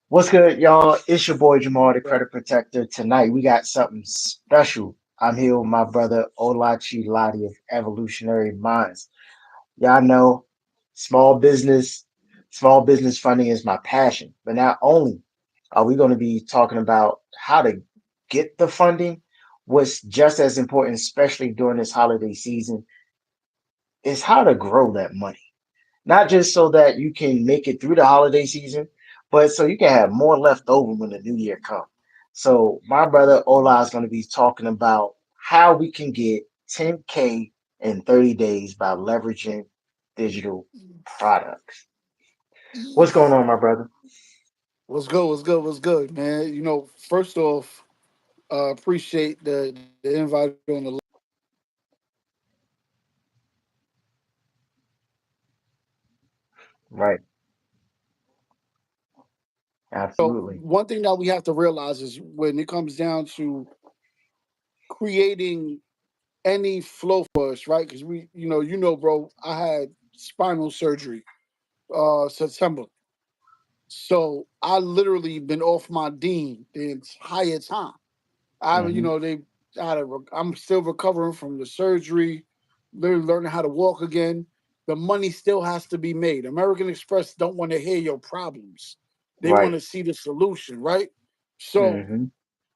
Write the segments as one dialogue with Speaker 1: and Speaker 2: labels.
Speaker 1: What's good, y'all? It's your boy Jamal, the Credit Protector. Tonight we got something special. I'm here with my brother Olachi Lottie of Evolutionary Minds. Y'all know small business, small business funding is my passion. But not only are we going to be talking about how to get the funding, what's just as important, especially during this holiday season, is how to grow that money. Not just so that you can make it through the holiday season, but so you can have more left over when the new year comes. So my brother Ola is going to be talking about how we can get 10K in 30 days by leveraging digital products. What's going on, my brother?
Speaker 2: What's good? What's good? What's good, man? First off, appreciate the invite on the.
Speaker 1: Right. Absolutely.
Speaker 2: One thing that we have to realize is when it comes down to creating any flow for us, right? Because bro, I had spinal surgery September, so I literally been off my dean the entire time. I haven't,
Speaker 1: Hmm.
Speaker 2: they I'm still recovering from the surgery, literally learning how to walk again. The money still has to be made. American Express don't want to hear your problems. They want
Speaker 1: Right.
Speaker 2: to see the solution, right? So
Speaker 1: Hmm.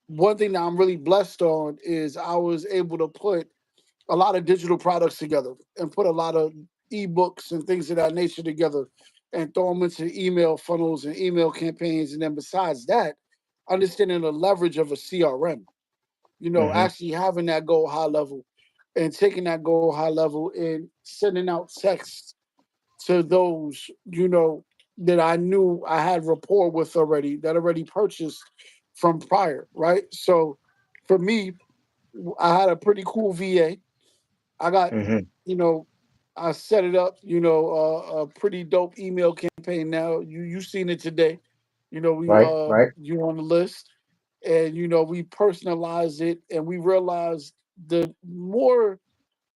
Speaker 2: one thing that I'm really blessed on is I was able to put a lot of digital products together and put a lot of ebooks and things of that nature together and throw them into email funnels and email campaigns. And then besides that, understanding the leverage of a CRM,
Speaker 1: Hmm.
Speaker 2: actually having that goal high level and taking that goal high level and sending out texts to those, that I knew I had rapport with already, that already purchased from prior, right? So for me, I had a pretty cool VA. I got,
Speaker 1: Hmm.
Speaker 2: you know, I set it up, a pretty dope email campaign now. You seen it today. We
Speaker 1: Right. Right.
Speaker 2: you on the list, and we personalize it, and we realize the more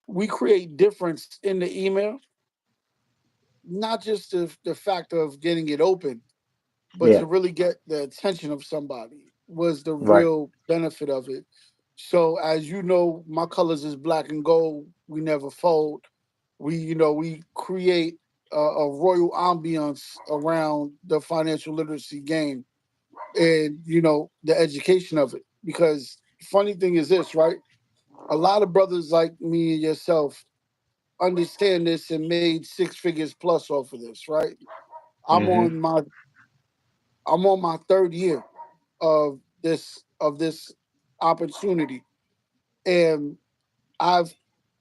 Speaker 2: we create difference in the email, not just the fact of getting it open, but
Speaker 1: Yeah.
Speaker 2: to really get the attention of somebody was the
Speaker 1: Right.
Speaker 2: real benefit of it. So as you know, my colors is black and gold. We never fold. We create a royal ambiance around the financial literacy game and the education of it. Because funny thing is this, right? A lot of brothers like me and yourself understand this and made six figures plus off of this, right? I'm
Speaker 1: Hmm.
Speaker 2: on my I'm on my third year of this opportunity, and I've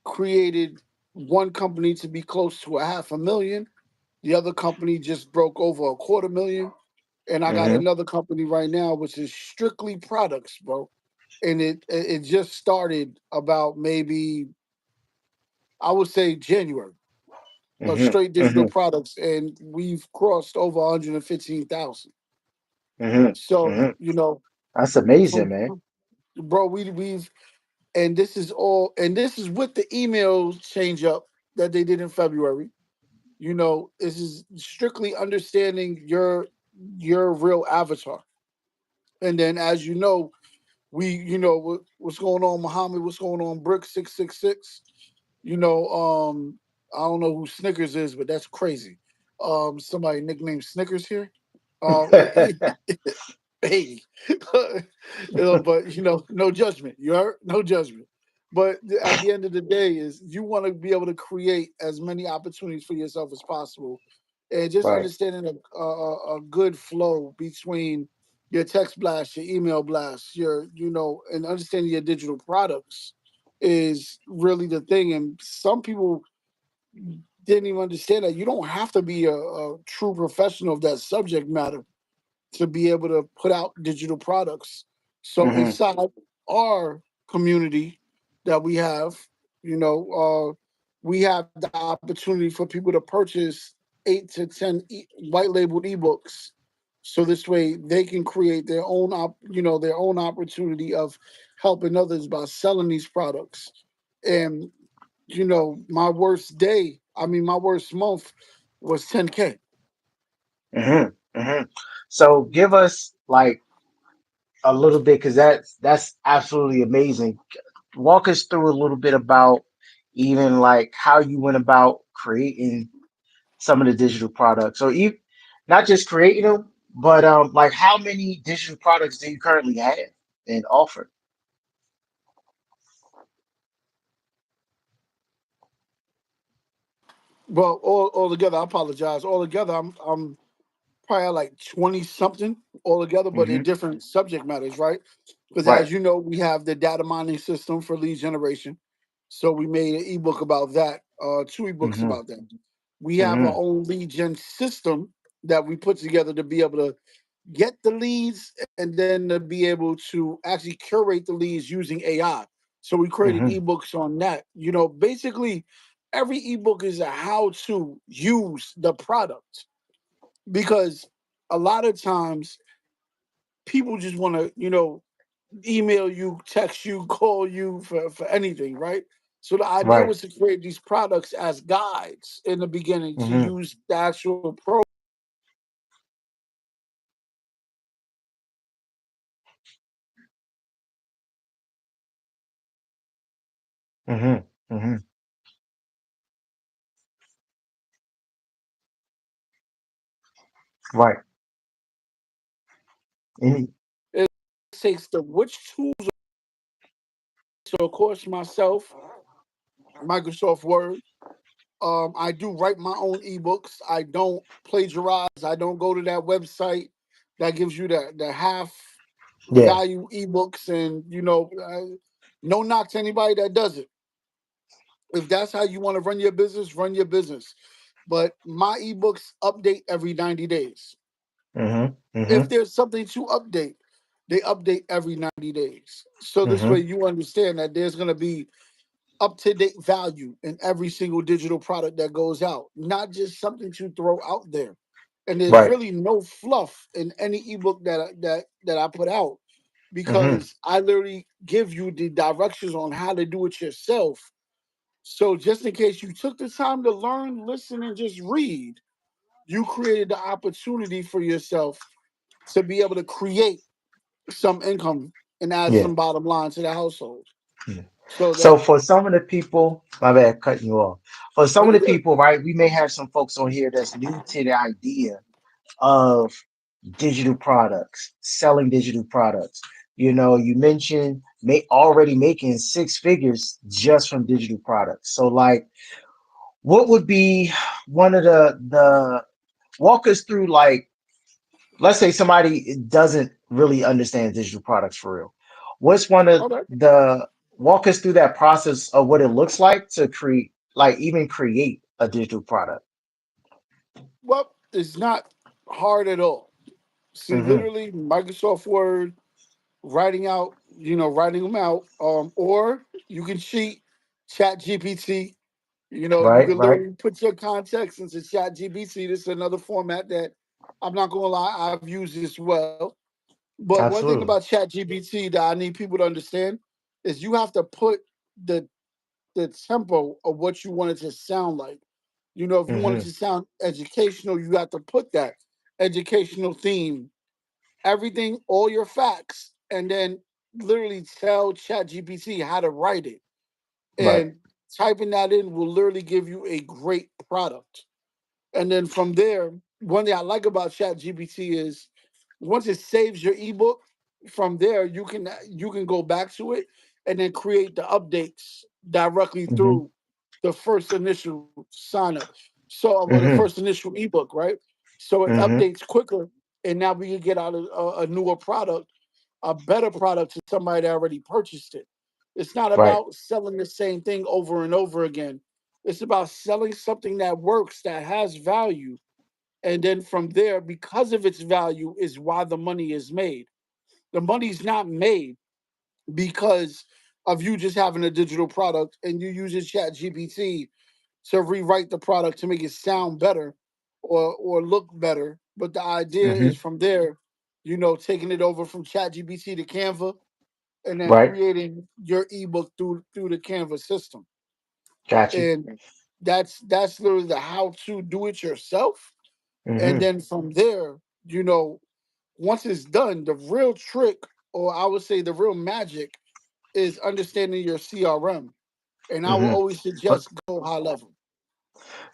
Speaker 2: created one company to be close to a half a million. The other company just broke over a quarter million, and I got
Speaker 1: Hmm.
Speaker 2: another company right now which is strictly products, bro. And it just started about maybe I would say January of
Speaker 1: Hmm.
Speaker 2: straight digital
Speaker 1: Hmm.
Speaker 2: products, and we've crossed over 115,000.
Speaker 1: Hmm.
Speaker 2: So
Speaker 1: Hmm. That's amazing,
Speaker 2: from
Speaker 1: man.
Speaker 2: bro, we've and this is with the email change up that they did in February. This is strictly understanding your real avatar. And then as you know, what's going on, Muhammad, what's going on, Brick 666. You know, I don't know who Snickers is, but that's crazy. Somebody nicknamed Snickers here. Hey, but no judgment. You heard? No judgment. But at the end of the day, is you want to be able to create as many opportunities for yourself as possible, and just
Speaker 1: Right.
Speaker 2: understanding a good flow between your text blast, your email blast, and understanding your digital products is really the thing. And some people didn't even understand that you don't have to be a true professional of that subject matter to be able to put out digital products. So
Speaker 1: Hmm.
Speaker 2: inside our community that we have, we have the opportunity for people to purchase 8 to 10 white labeled ebooks. So this way they can create their own opportunity of helping others by selling these products. And my worst day, I mean my worst month was 10K.
Speaker 1: Hmm. hmm So give us like a little bit, because that's absolutely amazing. Walk us through a little bit about even like how you went about creating some of the digital products, or even not just creating them, but like how many digital products do you currently have and offer?
Speaker 2: Well, all together, I apologize. All together, I'm probably like 20 something all together, but in
Speaker 1: Hmm.
Speaker 2: different subject matters, right? Because
Speaker 1: Right.
Speaker 2: as you know, we have the data mining system for lead generation. So we made an ebook about that, two ebooks
Speaker 1: Hmm.
Speaker 2: about that. We have our
Speaker 1: Hmm.
Speaker 2: own lead gen system that we put together to be able to get the leads and then to be able to actually curate the leads using AI. So we created
Speaker 1: Hmm.
Speaker 2: ebooks on that. You know, basically, every ebook is a how to use the product because a lot of times people just want to, email you, text you, call you for anything, right? So the idea
Speaker 1: Right.
Speaker 2: was to create these products as guides in the beginning to
Speaker 1: Hmm.
Speaker 2: use the actual program
Speaker 1: Hmm. Hmm. Right. Any.
Speaker 2: it takes the which tools. So of course myself, Microsoft Word. I do write my own ebooks. I don't plagiarize. I don't go to that website that gives you the half
Speaker 1: Yeah.
Speaker 2: value ebooks, and no knock to anybody that does it. If that's how you want to run your business, run your business. But my ebooks update every 90 days.
Speaker 1: Hmm.
Speaker 2: If
Speaker 1: Hmm.
Speaker 2: there's something to update, they update every 90 days. So this way
Speaker 1: Hmm.
Speaker 2: you understand that there's going to be up to date value in every single digital product that goes out, not just something to throw out there. And there's
Speaker 1: Right.
Speaker 2: really no fluff in any ebook that I put out
Speaker 1: Hmm.
Speaker 2: because I literally give you the directions on how to do it yourself. So just in case you took the time to learn, listen, and just read, you created the opportunity for yourself to be able to create some income and add
Speaker 1: Yeah.
Speaker 2: some bottom line to the household.
Speaker 1: Yeah.
Speaker 2: So
Speaker 1: So
Speaker 2: that
Speaker 1: for some of the people, my bad, cutting you off. For
Speaker 2: no,
Speaker 1: some of
Speaker 2: you
Speaker 1: the
Speaker 2: good.
Speaker 1: people, right, we may have some folks on here that's new to the idea of digital products, selling digital products. You know, you mentioned already making six figures just from digital products. So, like, what would be one of the walk us through, like, let's say somebody doesn't really understand digital products for real. What's one of
Speaker 2: Okay.
Speaker 1: the walk us through that process of what it looks like to create, like, even create a digital product?
Speaker 2: Well, it's not hard at all. See,
Speaker 1: Hmm.
Speaker 2: literally, Microsoft Word, writing them out, or you can cheat, Chat GPT. You
Speaker 1: Right,
Speaker 2: can
Speaker 1: right.
Speaker 2: literally put your context into Chat GPT. This is another format that I'm not gonna lie, I've used as well. But one thing about
Speaker 1: Absolutely.
Speaker 2: Chat GPT that I need people to understand is you have to put the the tempo of what you want it to sound like. If you want it
Speaker 1: Hmm.
Speaker 2: to sound educational, you have to put that educational theme, everything, all your facts, and then literally tell ChatGPT how to write it.
Speaker 1: Right.
Speaker 2: And typing that in will literally give you a great product. And then from there, one thing I like about ChatGPT is once it saves your ebook, from there you can go back to it and then create the updates directly
Speaker 1: Hmm.
Speaker 2: through the first initial sign up. So or the
Speaker 1: Hmm.
Speaker 2: first initial ebook, right? So it
Speaker 1: Hmm.
Speaker 2: updates quicker, and now we can get out a newer product, a better product to somebody that already purchased it. It's not
Speaker 1: Right.
Speaker 2: about selling the same thing over and over again. It's about selling something that works, that has value. And then from there, because of its value, is why the money is made. The money's not made because of you just having a digital product and you using Chat GPT to rewrite the product to make it sound better or look better. But the idea is
Speaker 1: Hmm.
Speaker 2: from there, taking it over from Chat GPT to Canva and then
Speaker 1: Right.
Speaker 2: creating your ebook through the Canva system.
Speaker 1: Got you.
Speaker 2: And that's literally the how to do it yourself. And
Speaker 1: Hmm.
Speaker 2: then from there, you know, once it's done, the real trick, or I would say the real magic, is understanding your CRM. And I will
Speaker 1: Hmm.
Speaker 2: always suggest go high level.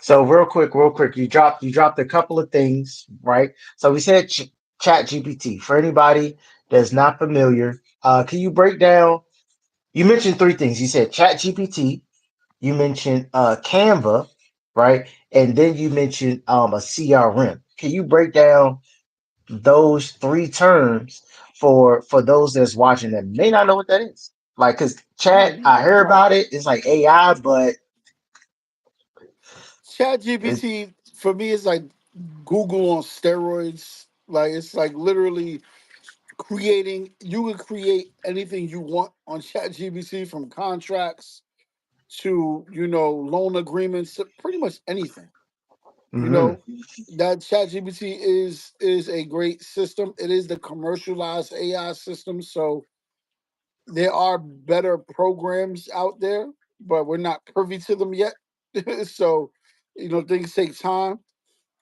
Speaker 1: So real quick, you dropped a couple of things, right? So we said Chat GPT. For anybody that's not familiar, can you break down? You mentioned three things. You said Chat GPT, you mentioned Canva, right? And then you mentioned a CRM. Can you break down those three terms for those that's watching that may not know what that is? Like, cause
Speaker 2: No,
Speaker 1: chat,
Speaker 2: you
Speaker 1: I
Speaker 2: good.
Speaker 1: heard about it. It's like AI, but
Speaker 2: Chat
Speaker 1: it's
Speaker 2: GPT for me is like Google on steroids. Like it's like literally creating. You can create anything you want on Chat GPT, from contracts to loan agreements, to pretty much anything. You
Speaker 1: mm-hmm,
Speaker 2: know that Chat GPT is a great system. It is the commercialized AI system, so there are better programs out there, but we're not privy to them yet. So, things take time.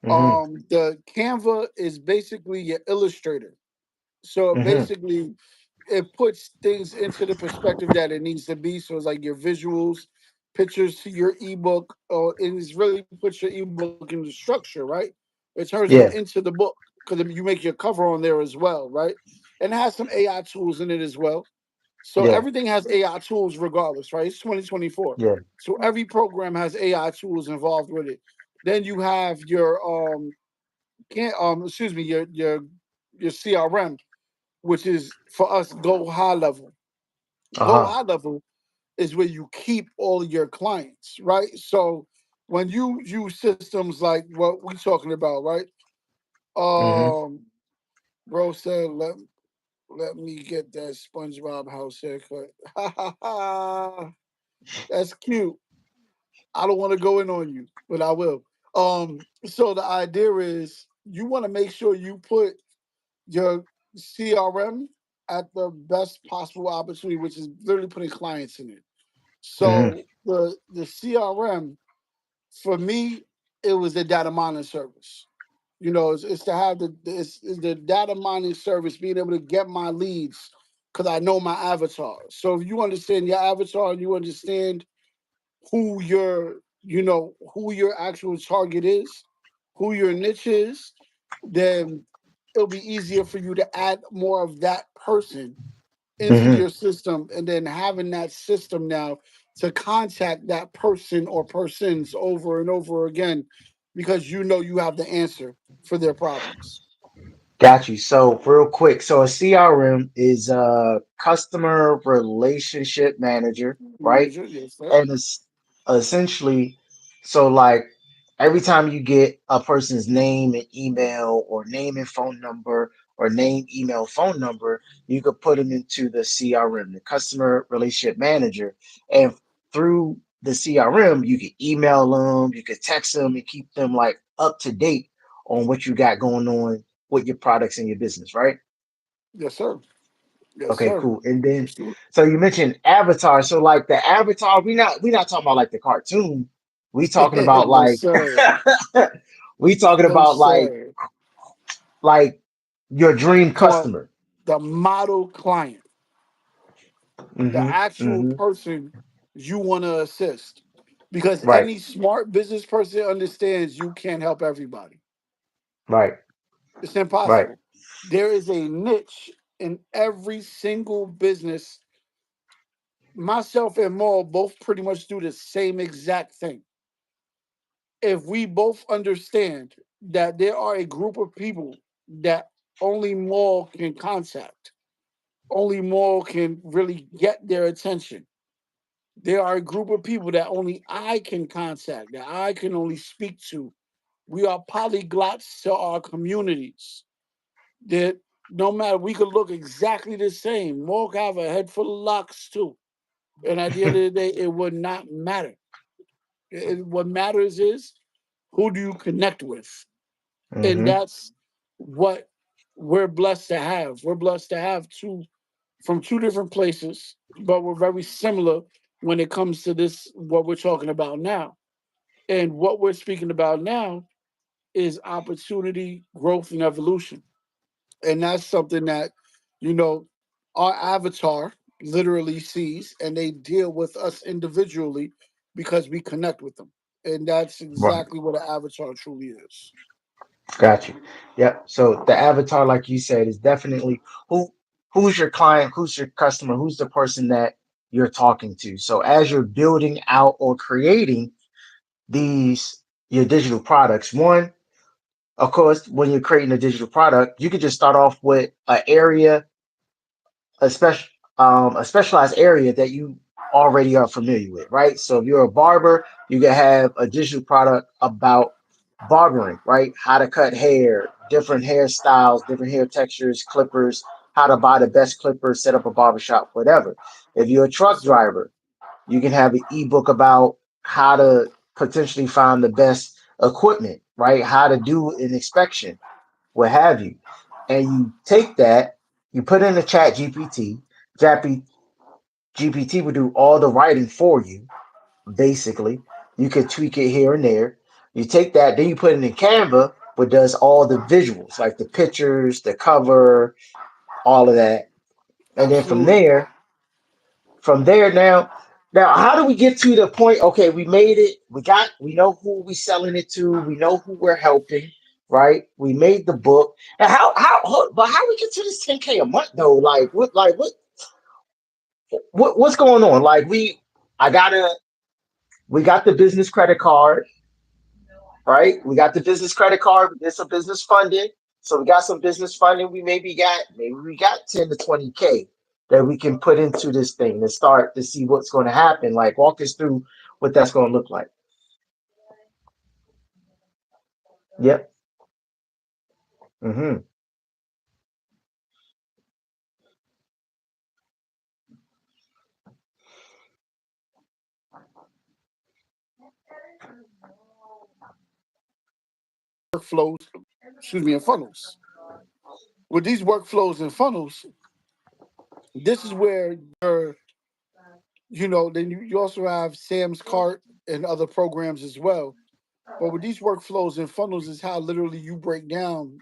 Speaker 1: mm-hmm,
Speaker 2: The Canva is basically your illustrator. So
Speaker 1: mm-hmm,
Speaker 2: basically, it puts things into the perspective that it needs to be. So it's like your visuals, pictures to your ebook, and it's really puts your ebook into structure, right? It turns them
Speaker 1: yeah,
Speaker 2: into the book because you make your cover on there as well, right? And it has some AI tools in it as well. So
Speaker 1: yeah,
Speaker 2: everything has AI tools regardless, right? It's 2024.
Speaker 1: yeah,
Speaker 2: So every program has AI tools involved with it. Then you have your can excuse me, your CRM, which is for us go high level. Go
Speaker 1: uh-huh,
Speaker 2: high level is where you keep all of your clients, right? So when you use systems like what we're talking about, right?
Speaker 1: mm-hmm,
Speaker 2: Um, bro said, let me get that SpongeBob house haircut. Ha ha ha. That's cute. I don't want to go in on you, but I will. So the idea is you want to make sure you put your CRM at the best possible opportunity, which is literally putting clients in it.
Speaker 1: mm-hmm,
Speaker 2: So the CRM for me, it was the data mining service. It's to have it's the data mining service, being able to get my leads because I know my avatar. So if you understand your avatar and you understand who your actual target is, who your niche is, then it'll be easier for you to add more of that person into
Speaker 1: mm-hmm.
Speaker 2: your system, and then having that system now to contact that person or persons over and over again because you have the answer for their problems.
Speaker 1: Got you. So real quick, so a CRM is a customer relationship manager, right?
Speaker 2: Manager, yes, sir.
Speaker 1: And it's essentially, so like every time you get a person's name and email, or name and phone number, or name, email, phone number, you could put them into the CRM, the customer relationship manager. And through the CRM, you can email them, you can text them, and keep them like up to date on what you got going on with your products and your business, right?
Speaker 2: Yes, sir. Yes,
Speaker 1: Okay,
Speaker 2: sir.
Speaker 1: cool. And then,
Speaker 2: Absolutely.
Speaker 1: so you mentioned Avatar. So like the Avatar, we not talking about like the cartoon. We talking about
Speaker 2: No,
Speaker 1: like
Speaker 2: sir.
Speaker 1: we talking
Speaker 2: No,
Speaker 1: about
Speaker 2: sir.
Speaker 1: like your dream
Speaker 2: Come on.
Speaker 1: customer.
Speaker 2: The model client, the
Speaker 1: Mm-hmm.
Speaker 2: actual
Speaker 1: Mm-hmm.
Speaker 2: person you want to assist. Because
Speaker 1: Right.
Speaker 2: any smart business person understands you can't help everybody.
Speaker 1: Right.
Speaker 2: It's
Speaker 1: Right.
Speaker 2: impossible. There is a niche in every single business. Myself and Maul both pretty much do the same exact thing. If we both understand that there are a group of people that only Maul can contact, only Maul can really get their attention. There are a group of people that only I can contact, that I can only speak to. We are polyglots to our communities. That no matter, we could look exactly the same. Maul could have a head full of locks too. And at the end of the day, it would not matter. What matters is who do you connect with? And
Speaker 1: Mm-hmm.
Speaker 2: that's what we're blessed to have. We're blessed to have two from two different places, but we're very similar when it comes to this, what we're talking about now. And what we're speaking about now is opportunity, growth, and evolution. And that's something that, you know, our avatar literally sees, and they deal with us individually because we connect with them. And that's
Speaker 1: Right.
Speaker 2: exactly what an avatar truly is.
Speaker 1: Got you. Yep. So the avatar, like you said, is definitely who's your client, who's your customer, who's the person that you're talking to. So as you're building out or creating these your digital products, one, of course, when you're creating a digital product, you could just start off with an area, a special a specialized area that you already are familiar with, right? So if you're a barber, you can have a digital product about barbering, right? How to cut hair, different hairstyles, different hair textures, clippers, how to buy the best clippers, set up a barbershop, whatever. If you're a truck driver, you can have an ebook about how to potentially find the best equipment, right? How to do an inspection, what have you. And you take that, you put in the chat GPT, GPT will do all the writing for you, basically. You could tweak it here and there. You take that, then you put it in Canva, which does all the visuals, like the pictures, the cover, all of that. And then
Speaker 2: Absolutely.
Speaker 1: from there now how do we get to the point? Okay, we made it, we know who we selling it to, we know who we're helping, right? We made the book. And but how we get to this 10K a month though? What's going on? I gotta we got the business credit card, right? We got the business credit card, we did some business funding. So we got some business funding. Maybe we got 10 to 20K that we can put into this thing to start to see what's going to happen. Like walk us through what that's going to look like. Yep. Mm-hmm.
Speaker 2: Workflows, excuse me, and funnels. With these workflows and funnels, this is where you're, then you also have Sam's Cart and other programs as well. But with these workflows and funnels is how literally you break down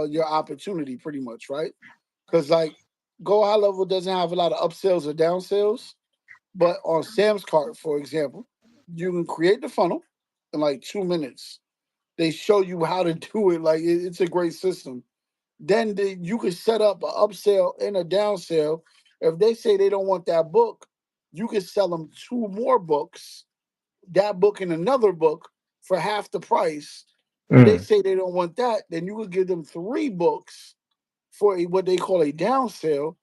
Speaker 2: your opportunity pretty much, right? Because like Go High Level doesn't have a lot of upsells or downsells, but on Sam's Cart, for example, you can create the funnel in like 2 minutes. They show you how to do it. Like it's a great system. Then you can set up an upsell and a downsell. If they say they don't want that book, you can sell them two more books, that book and another book for half the price. If they
Speaker 1: Mm,
Speaker 2: say they don't want that, then you would give them three books for what they call a down sale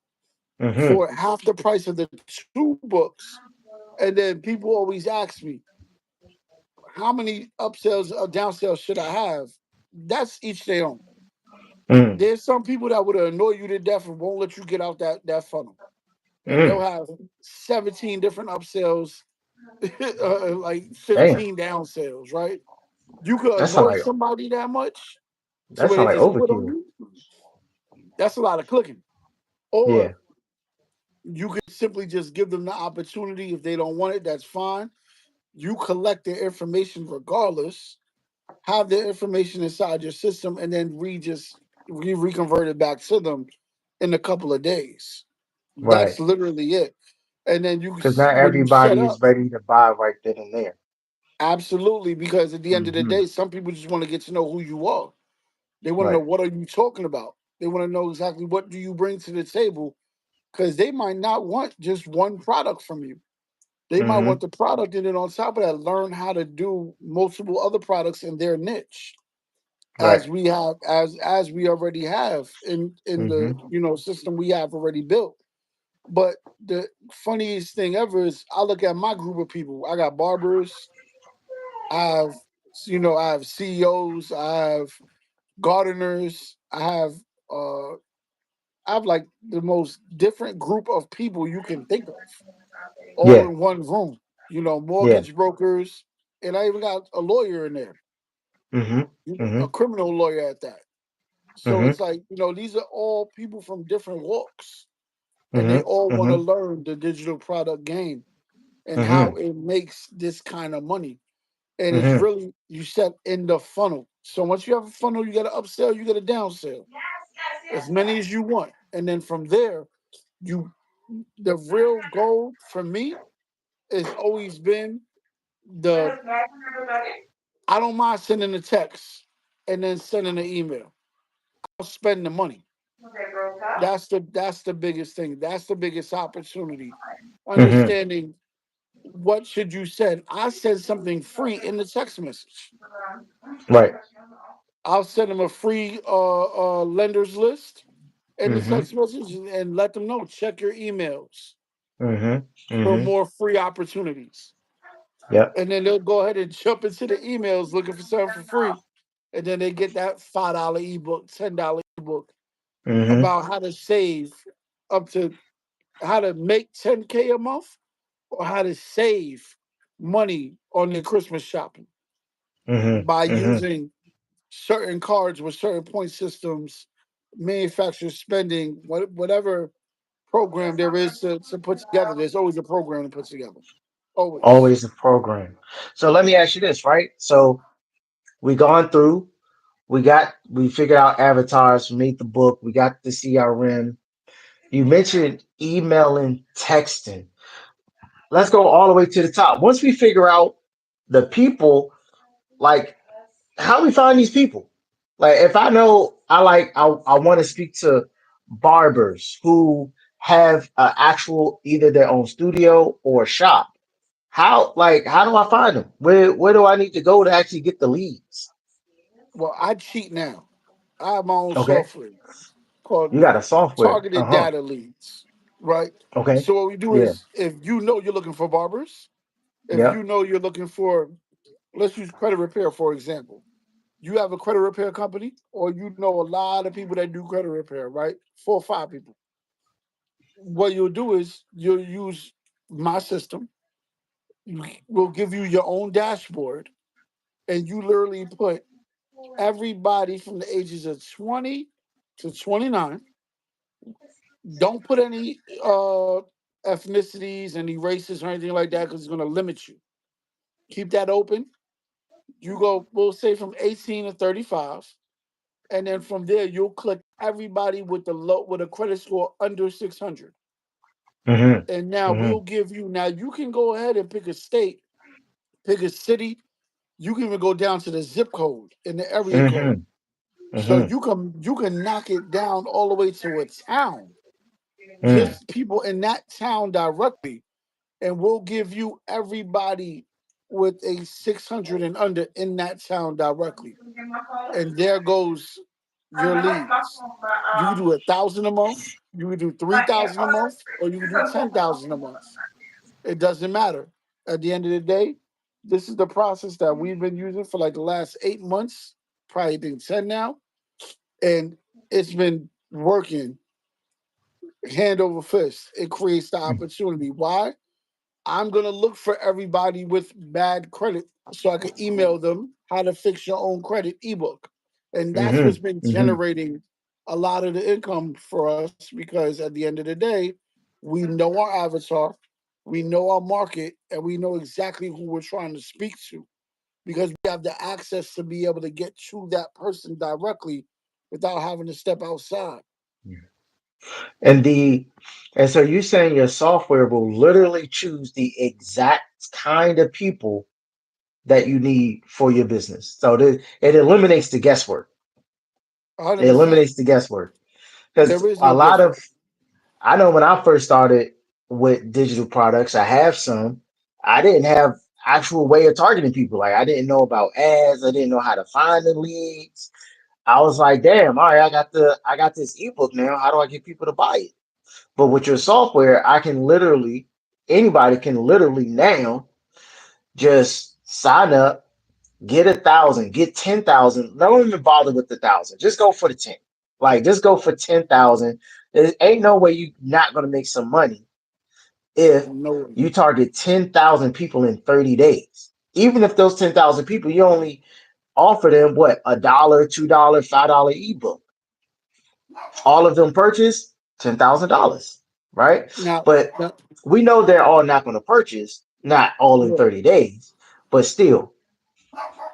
Speaker 1: mm-hmm.
Speaker 2: for half the price of the two books. And then people always ask me, how many upsells or down sales should I have? That's each their own.
Speaker 1: Mm,
Speaker 2: There's some people that would annoy you to death and won't let you get out that funnel. And they'll
Speaker 1: mm.
Speaker 2: have 17 different upsells, like
Speaker 1: Damn.
Speaker 2: 15 down sales, right? You could
Speaker 1: That sound
Speaker 2: annoy
Speaker 1: like
Speaker 2: somebody that much to
Speaker 1: that
Speaker 2: where
Speaker 1: sound
Speaker 2: they
Speaker 1: like
Speaker 2: just quit on
Speaker 1: overkill.
Speaker 2: you. That's a lot of clicking. Or
Speaker 1: Yeah.
Speaker 2: you could simply just give them the opportunity. If they don't want it, that's fine. You collect their information regardless, have their information inside your system, and then reconvert it back to them in a couple of days.
Speaker 1: Right.
Speaker 2: That's literally it. And then
Speaker 1: Because not
Speaker 2: when you set
Speaker 1: everybody is
Speaker 2: up,
Speaker 1: ready to buy right then and there.
Speaker 2: absolutely, because at the end of the
Speaker 1: Mm-hmm.
Speaker 2: day, some people just want to get to know who you are. They want to know,
Speaker 1: Right.
Speaker 2: what are you talking about. They want to know exactly what do you bring to the table, because they might not want just one product from you. They might
Speaker 1: Mm-hmm.
Speaker 2: want the product, and then on top of that, learn how to do multiple other products in their niche,
Speaker 1: Right.
Speaker 2: as we already have in the
Speaker 1: Mm-hmm.
Speaker 2: system we have already built. But the funniest thing ever is I look at my group of people. I got barbers, I have I have CEOs, I have gardeners, uh I have like the most different group of people you can think of, all
Speaker 1: Yeah.
Speaker 2: in one room.
Speaker 1: Yeah.
Speaker 2: Mortgage brokers, and I even got a lawyer in there,
Speaker 1: Mm-hmm. Mm-hmm.
Speaker 2: a criminal lawyer at that. So
Speaker 1: Mm-hmm.
Speaker 2: it's like, these are all people from different walks, and they
Speaker 1: Mm-hmm.
Speaker 2: all want to
Speaker 1: Mm-hmm.
Speaker 2: learn the digital product game and how
Speaker 1: Mm-hmm.
Speaker 2: it makes this kind of money. And it's
Speaker 1: Mm-hmm.
Speaker 2: really, you set in the funnel. So once you have a funnel, you got to upsell, you got to downsell as many as you want, and then from there, you the real goal for me has always been the I don't mind sending a text and then sending an email. I'll spend the money. That's the biggest thing. That's the biggest opportunity.
Speaker 1: Hmm.
Speaker 2: Understanding what should you send. I send something free in the text message.
Speaker 1: Right.
Speaker 2: I'll send them a free lenders list in the
Speaker 1: Hmm.
Speaker 2: text message and let them know check your emails
Speaker 1: Hmm.
Speaker 2: for
Speaker 1: Hmm.
Speaker 2: more free opportunities.
Speaker 1: Yep.
Speaker 2: And then they'll go ahead and jump into the emails looking for something for free. And then they get that $5 ebook, $10 ebook
Speaker 1: Hmm.
Speaker 2: about how to save up to how to make 10K a month or how to save money on your Christmas shopping
Speaker 1: Hmm.
Speaker 2: by
Speaker 1: Hmm.
Speaker 2: using certain cards with certain point systems, manufacturer spending, whatever program there is to put together. There's always a program to put together. Always.
Speaker 1: Always a program. So let me ask you this, right? So we gone through, we figured out avatars, we made the book, we got the CRM. You mentioned email and texting. Let's go all the way to the top. Once we figure out the people, like how we find these people. Like if I know I want to speak to barbers who have actual either their own studio or shop. How do I find them? Where do I need to go to actually get the leads?
Speaker 2: Well, I cheat now. I have my own
Speaker 1: Okay.
Speaker 2: software called
Speaker 1: You got a software.
Speaker 2: Targeted
Speaker 1: Uh-huh.
Speaker 2: Data Leads, right?
Speaker 1: Okay.
Speaker 2: So what we do
Speaker 1: Yeah.
Speaker 2: is if you know you're looking for barbers, if
Speaker 1: Yeah.
Speaker 2: you know you're looking for, let's use credit repair for example. You have a credit repair company, or you know a lot of people that do credit repair, right? 4 or 5 people. What you'll do is you'll use my system. We'll give you your own dashboard, and you literally put everybody from the ages of 20 to 29. Don't put any ethnicities, any races, or anything like that, because it's going to limit you. Keep that open. You go, we'll say from 18 to 35, and then from there you'll click everybody with the low with a credit score under 600.
Speaker 1: Mm-hmm.
Speaker 2: And now
Speaker 1: Mm-hmm.
Speaker 2: we'll give you. Now you can go ahead and pick a state, pick a city. You can even go down to the zip code and the area code.
Speaker 1: Mm-hmm.
Speaker 2: So
Speaker 1: Mm-hmm.
Speaker 2: you can knock it down all the way to a town.
Speaker 1: Mm.
Speaker 2: Just people in that town directly, and we'll give you everybody with a 600 and under in that town directly. And there goes your leads. You can do 1,000 a month, you can do 3,000 a month, or you can do 10,000 a month. It doesn't matter. At the end of the day, this is the process that we've been using for like the last 8 months, probably been 10 now, and it's been working hand over fist. It creates the opportunity. Why? I'm gonna look for everybody with bad credit so I can email them how to fix your own credit ebook. And that's what's
Speaker 1: Mm-hmm.
Speaker 2: been
Speaker 1: Mm-hmm.
Speaker 2: generating a lot of the income for us because at the end of the day, we know our avatar, we know our market, and we know exactly who we're trying to speak to because we have the access to be able to get to that person directly without having to step outside.
Speaker 1: And the and so you're saying your software will literally choose the exact kind of people that you need for your business. So it eliminates the guesswork. It
Speaker 2: 100%.
Speaker 1: eliminates the guesswork. Because
Speaker 2: There is
Speaker 1: a
Speaker 2: no
Speaker 1: lot of
Speaker 2: guesswork.
Speaker 1: I know when I first started with digital products, I have some. I didn't have actual way of targeting people. Like I didn't know about ads. I didn't know how to find the leads. I was like, damn, all right, I got this ebook now. How do I get people to buy it? But with your software, I can literally anybody can literally now just sign up, get 1,000, get 10,000. Don't even bother with the 1,000. Just go for the 10. Like just go for 10,000. There ain't no way you're not gonna make some money if
Speaker 2: No way.
Speaker 1: you target 10,000 people in 30 days. Even if those 10,000 people, you only offer them what, $1, $2, $5 ebook. All of them purchase $10,000, right?
Speaker 2: Now,
Speaker 1: But
Speaker 2: now
Speaker 1: we know they're all not going to purchase, not all in
Speaker 2: yeah.
Speaker 1: 30 days, but still.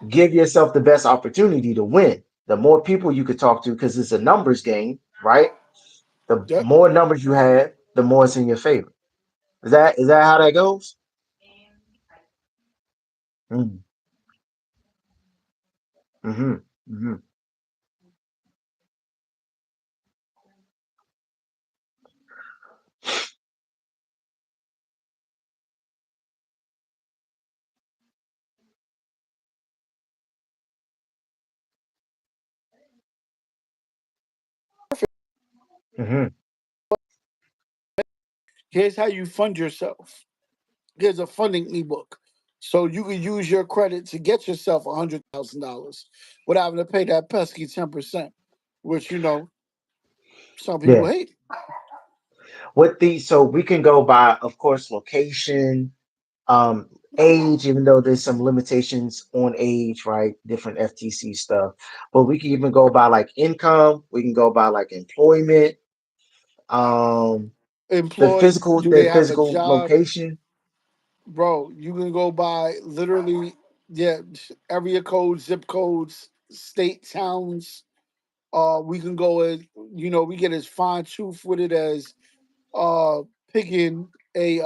Speaker 1: give yourself the best opportunity to win. The more people you could talk to, because it's a numbers game, right? The
Speaker 2: Yep.
Speaker 1: more numbers you have, the more it's in your favor. Is that how that goes? Mm, mm-hmm. Mm-hmm. Mm-hmm.
Speaker 2: Here's how you fund yourself. Here's a funding ebook. So you can use your credit to get yourself $100,000 without having to pay that pesky 10%, which some people
Speaker 1: Yeah.
Speaker 2: hate.
Speaker 1: What the so we can go by, of course, location, um, age, even though there's some limitations on age, right? Different FTC stuff. But we can even go by like income, we can go by like employment, um,
Speaker 2: Employed, do
Speaker 1: the
Speaker 2: they have a
Speaker 1: physical
Speaker 2: job?
Speaker 1: location.
Speaker 2: Bro, you can go by literally, yeah, area codes, zip codes, state, towns. We can go as, we get as fine tooth with it as uh picking a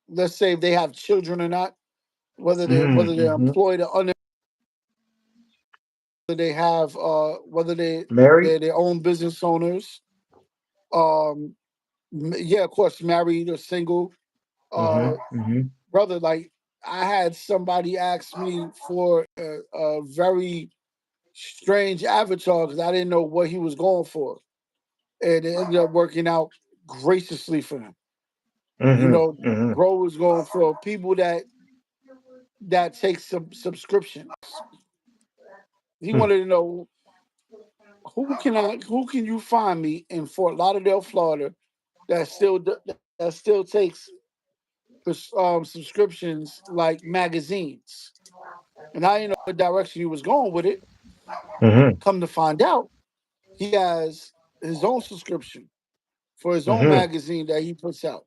Speaker 2: let's say if they have children or not, whether they're
Speaker 1: Mm-hmm.
Speaker 2: employed or they have whether
Speaker 1: Married.
Speaker 2: they're their own business owners. Um, yeah, of course, married or single. Uh,
Speaker 1: Mm-hmm. Mm-hmm.
Speaker 2: brother, like I had somebody ask me for a very strange avatar because I didn't know what he was going for, and it ended up working out graciously for him.
Speaker 1: Mm-hmm. Mm-hmm.
Speaker 2: Bro was going for people that take some subscriptions. He wanted to know who can you find me in Fort Lauderdale, Florida, that still takes subscriptions like magazines. And I didn't know what direction he was going with it.
Speaker 1: Mm-hmm.
Speaker 2: Come to find out, he has his own subscription for his own
Speaker 1: Mm-hmm.
Speaker 2: magazine that he puts out.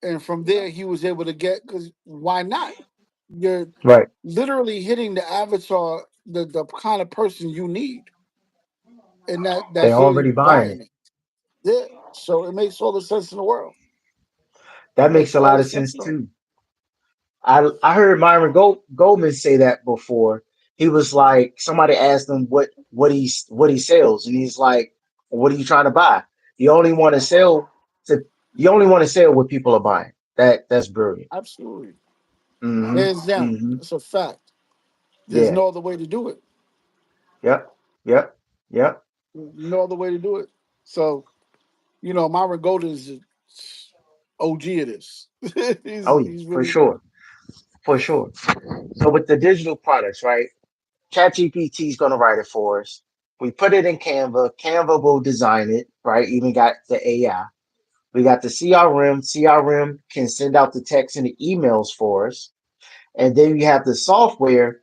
Speaker 2: And from there, he was able to get, because why not? You're
Speaker 1: Right.
Speaker 2: literally hitting the avatar, the kind of person you need, and
Speaker 1: They
Speaker 2: that's really
Speaker 1: already buying
Speaker 2: buying
Speaker 1: it.
Speaker 2: it. Yeah. So it makes all the sense in the world.
Speaker 1: That makes
Speaker 2: Makes
Speaker 1: a
Speaker 2: all
Speaker 1: lot
Speaker 2: the
Speaker 1: of
Speaker 2: sense
Speaker 1: sense
Speaker 2: in the world.
Speaker 1: too. I heard Goldman say that before. He was like somebody asked him what he sells, and he's like, "What are you trying to buy? You only want to sell to you only want to sell what people are buying." That's brilliant.
Speaker 2: Absolutely.
Speaker 1: Mm-hmm.
Speaker 2: Hands down.
Speaker 1: Mm-hmm.
Speaker 2: It's a fact. There's
Speaker 1: Yeah.
Speaker 2: no other way to do it.
Speaker 1: Yep. Yep. Yep.
Speaker 2: No other way to do it. So, Myron Golden is a OG of this. he's,
Speaker 1: Oh yeah,
Speaker 2: he's
Speaker 1: for
Speaker 2: really
Speaker 1: sure. For sure. So with the digital products, right? ChatGPT is going to write it for us. We put it in Canva. Canva will design it, right? Even got the AI. We got the CRM. CRM can send out the text and the emails for us. And then we have the software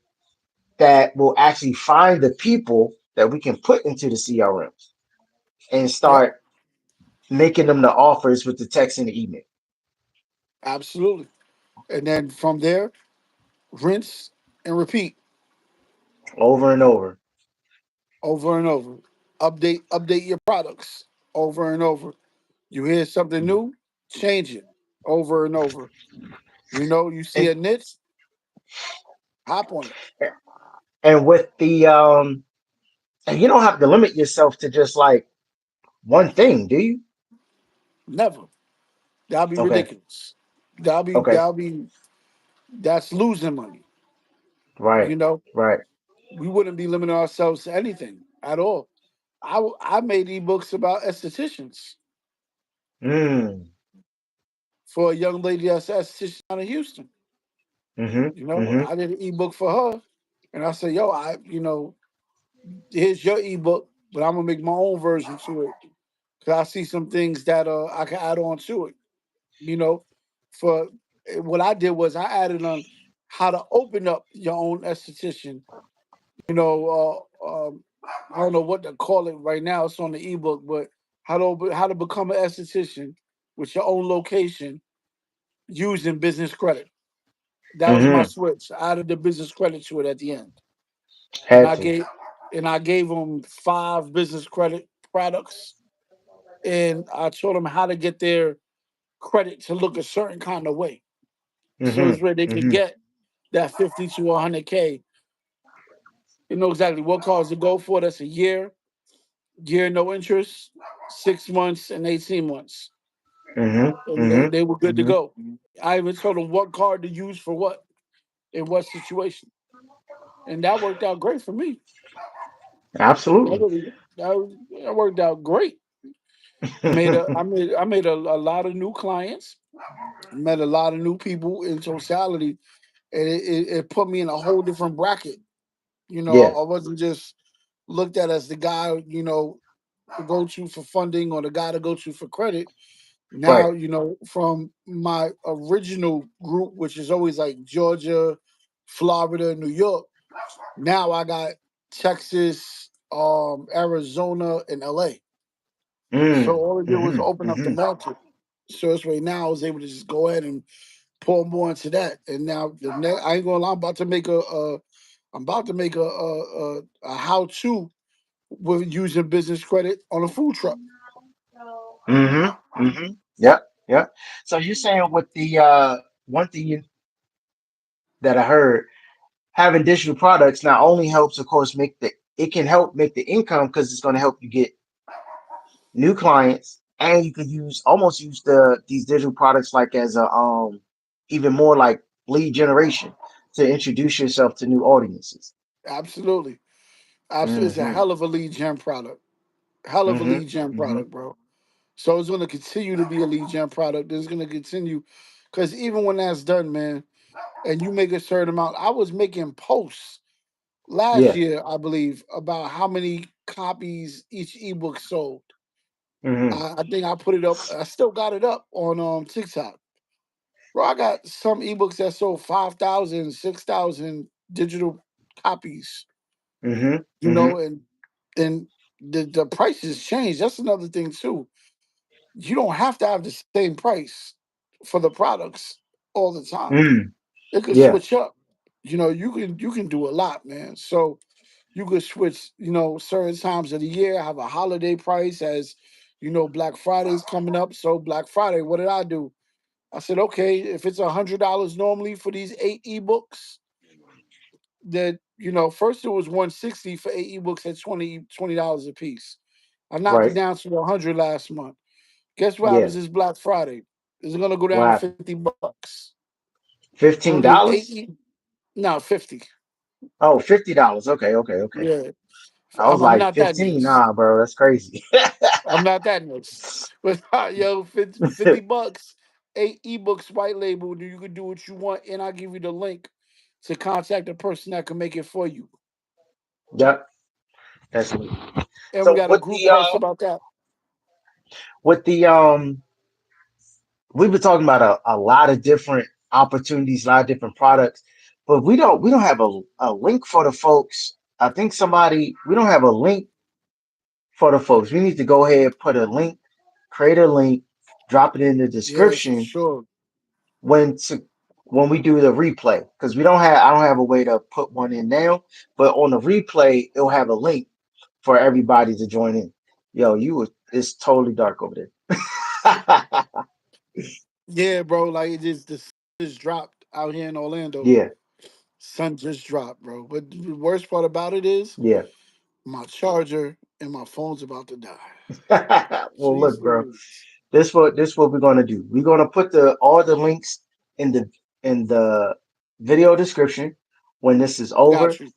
Speaker 1: that will actually find the people that we can put into the CRMs and
Speaker 2: Yep,
Speaker 1: start making them the offers with the text and the email
Speaker 2: absolutely. And then from there, rinse and repeat
Speaker 1: over and over.
Speaker 2: over and over. Update your products over and over. You hear something new, change it over and over. You see
Speaker 1: And
Speaker 2: a niche, hop on it.
Speaker 1: and with the and you don't have to limit yourself to just like one thing, do you?
Speaker 2: Never. That'll be
Speaker 1: Okay.
Speaker 2: ridiculous. That'll be
Speaker 1: Okay.
Speaker 2: that'll be that's losing money.
Speaker 1: Right.
Speaker 2: You know,
Speaker 1: Right.
Speaker 2: we wouldn't be limiting ourselves to anything at all. I made ebooks about estheticians
Speaker 1: Mm.
Speaker 2: for a young lady that's an esthetician out of Houston.
Speaker 1: Mm-hmm. Mm-hmm.
Speaker 2: I did an ebook for her, and I said, "Yo, here's your ebook, but I'm gonna make my own version to it because I see some things that I can add on to it." You know, for what I did was I added on how to open up your own esthetician. You know, I don't know what to call it right now. It's on the ebook, but how to become an esthetician with your own location using business credit. That was my
Speaker 1: Mm-hmm.
Speaker 2: switch. I added the business credit to it at the end, and
Speaker 1: Had
Speaker 2: I
Speaker 1: to.
Speaker 2: gave them 5 business credit products, and I told them how to get their credit to look a certain kind of way, so
Speaker 1: Mm-hmm.
Speaker 2: this way they could
Speaker 1: Mm-hmm.
Speaker 2: get that 50 to 100K. You know exactly what cars to go for. That's a year no interest, 6 months, and 18 months,
Speaker 1: Mm-hmm.
Speaker 2: and
Speaker 1: Mm-hmm.
Speaker 2: they were good to
Speaker 1: Mm-hmm.
Speaker 2: go. I even told them what card to use for what in what situation, and that worked out great for me. That
Speaker 1: Absolutely.
Speaker 2: really that worked out great. I made a lot of new clients, met a lot of new people in totality, and it put me in a whole different bracket. You know,
Speaker 1: Yeah.
Speaker 2: I wasn't just looked at as the guy, to go to for funding or the guy to go to for credit.
Speaker 1: Right.
Speaker 2: Now, from my original group, which is always like Georgia, Florida, New York, now I got Texas, Arizona, and LA. So
Speaker 1: Mm.
Speaker 2: all I did was
Speaker 1: Mm-hmm.
Speaker 2: open up the
Speaker 1: Mm-hmm.
Speaker 2: market. So this way now I was able to just go ahead and pour more into that. And now I ain't gonna lie, I'm about to make a how to with using business credit on a food truck.
Speaker 1: Mm-hmm. Mm-hmm. Yep. Yep. So you're saying with the one thing that I heard, having digital products not only helps, of course, it can help make the income because it's going to help you get new clients, and you could almost use these digital products like as a even more like lead generation to introduce yourself to new audiences.
Speaker 2: Absolutely. Absolutely. It's a
Speaker 1: Mm-hmm.
Speaker 2: hell of a lead gen product. Hell of a
Speaker 1: Mm-hmm.
Speaker 2: lead gen
Speaker 1: Mm-hmm.
Speaker 2: product, bro. So it's gonna continue to be a lead gen product. It's gonna continue because even when that's done, man, and you make a certain amount, I was making posts last
Speaker 1: Yeah.
Speaker 2: year, I believe, about how many copies each ebook sold.
Speaker 1: Mm-hmm.
Speaker 2: I think I put it up. I still got it up on TikTok. Bro, I got some ebooks that sold 5,000, 6,000 digital copies.
Speaker 1: Mm-hmm.
Speaker 2: You
Speaker 1: Mm-hmm.
Speaker 2: know, and the prices change. That's another thing too. You don't have to have the same price for the products all the time.
Speaker 1: Mm.
Speaker 2: It could
Speaker 1: Yeah.
Speaker 2: switch up. You can do a lot, man. So you could switch, certain times of the year, have a holiday price as Black Friday's coming up. So Black Friday, what did I do? I said, okay, if it's $100 normally for these 8 ebooks, that first it was 160 for 8 ebooks at $20 a piece. I knocked it
Speaker 1: Right.
Speaker 2: down to 100 last month. Guess what
Speaker 1: Yeah.
Speaker 2: happens this Black Friday? Is it gonna go down
Speaker 1: What
Speaker 2: to
Speaker 1: happened?
Speaker 2: $50? So
Speaker 1: Fifteen
Speaker 2: there's eight.
Speaker 1: dollars?
Speaker 2: No, 50.
Speaker 1: Oh, $50. Okay. Okay. Okay.
Speaker 2: Yeah,
Speaker 1: I was
Speaker 2: I'm
Speaker 1: like
Speaker 2: not that
Speaker 1: 15.
Speaker 2: nice.
Speaker 1: Nah, bro, that's crazy.
Speaker 2: I'm not that nice. But yo, 50 bucks, 8 ebooks white label. You can do what you want, and I'll give you the link to contact the person that can make it for you.
Speaker 1: Yep. That's me.
Speaker 2: And we
Speaker 1: So
Speaker 2: got a group price about that.
Speaker 1: with the we've been talking about a lot of different opportunities, a lot of different products, but we don't have a link for the folks. I think we don't have a link for the folks. We need to go ahead, put a link, create a link, drop it in the
Speaker 2: Yeah, for
Speaker 1: description
Speaker 2: sure.
Speaker 1: when to when we do the replay. Because we don't have I don't have a way to put one in now, but on the replay, it'll have a link for everybody to join in. Yo, it's totally dark over there.
Speaker 2: Yeah, bro. Like the sun just dropped out here in Orlando.
Speaker 1: Yeah,
Speaker 2: Sun just dropped, bro. But the worst part about it is
Speaker 1: yeah.
Speaker 2: my charger and my phone's about to die.
Speaker 1: Well,
Speaker 2: Jeez
Speaker 1: look, bro.
Speaker 2: Louise.
Speaker 1: This what we're gonna do. We're gonna put the all the links in the video description when this is
Speaker 2: Got
Speaker 1: over,
Speaker 2: you.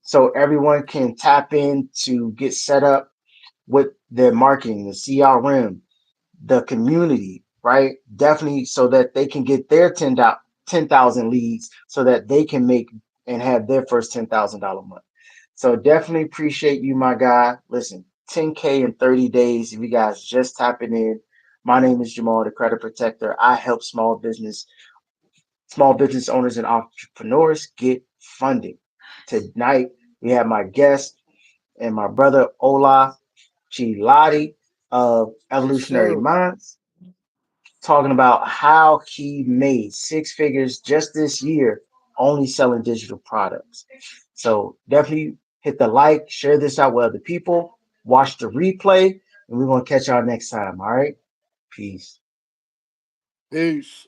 Speaker 1: so everyone can tap in to get set up with their marketing, the CRM, the community, right? Definitely, so that they can get their 10,000 leads, so that they can make and have their first $10,000 month. So definitely appreciate you, my guy. Listen, 10K in 30 days. If you guys just tapping in, my name is Jamal, the Credit Protector. I help small business owners and entrepreneurs get funding. Tonight we have my guest and my brother Ola Chiladi of
Speaker 2: Yes,
Speaker 1: Evolutionary
Speaker 2: sir.
Speaker 1: Minds. talking about how he made six figures just this year only selling digital products. So definitely hit the like, share this out with other people, watch the replay, and we're going to catch y'all next time. All right. Peace.
Speaker 2: Peace.